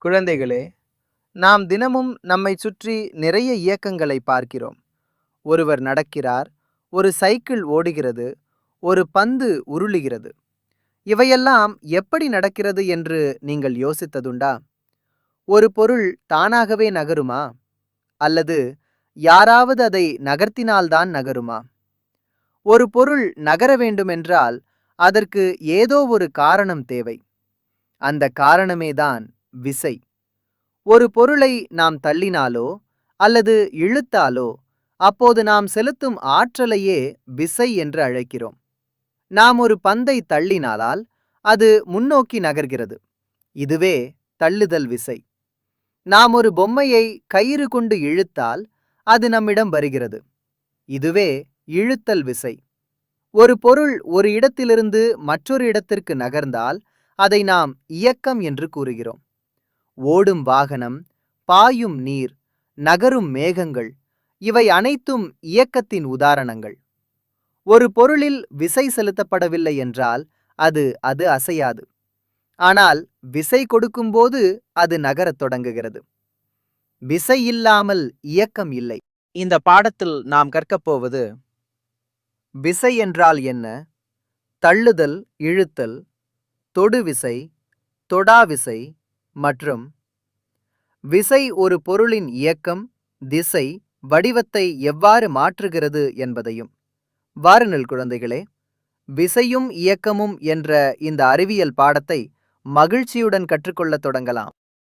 குழந்தைகளே, நாம் தினமும் நம்மைச் சுற்றி நிறைய இயக்கங்களை பார்க்கிறோம். ஒருவர் நடக்கிறார், ஒரு சைக்கிள் ஓடுகிறது, ஒரு பந்து உருளுகிறது. இவையெல்லாம் எப்படி நடக்கிறது என்று நீங்கள் யோசித்ததுண்டா? ஒரு பொருள் தானாகவே நகருமா? அல்லது யாராவது அதை நகர்த்தினால்தான் நகருமா? ஒரு பொருள் நகர வேண்டுமென்றால் அதற்கு ஏதோ ஒரு காரணம் தேவை. அந்த காரணமேதான் விசை. ஒரு பொருளை நாம் தள்ளினாலோ அல்லது இழுத்தாலோ அப்போது நாம் செலுத்தும் ஆற்றலையே விசை என்று அழைக்கிறோம். நாம் ஒரு பந்தை தள்ளினாலால் அது முன்னோக்கி நகர்கிறது. இதுவே தள்ளுதல் விசை. நாம் ஒரு பொம்மையை கயிறு கொண்டு இழுத்தால் அது நம்மிடம் வருகிறது. இதுவே இழுத்தல் விசை. ஒரு பொருள் ஒரு இடத்திலிருந்து மற்றொரு இடத்திற்கு நகர்ந்தால் அதை நாம் இயக்கம் என்று கூறுகிறோம். ஓடும் வாகனம், பாயும் நீர், நகரும் மேகங்கள் இவை அனைத்தும் இயக்கத்தின் உதாரணங்கள். ஒரு பொருளில் விசை செலுத்தப்படவில்லை என்றால் அது அசையாது. ஆனால் விசை கொடுக்கும்போது அது நகரத் தொடங்குகிறது. விசை இல்லாமல் இயக்கம் இல்லை. இந்த பாடத்தில் நாம் கற்கப்போவது விசை என்றால் என்ன, தள்ளுதல், இழுத்தல், தொடுவிசை, தொடாவிசை மற்றும் விசை ஒரு பொருளின் இயக்கம், திசை, வடிவத்தை எவ்வாறு மாற்றுகிறது என்பதையும். வாருங்கள் குழந்தைகளே, விசையும் இயக்கமும் என்ற இந்த அறிவியல் பாடத்தை மகிழ்ச்சியுடன் கற்றுக்கொள்ளத் தொடங்கலாம்.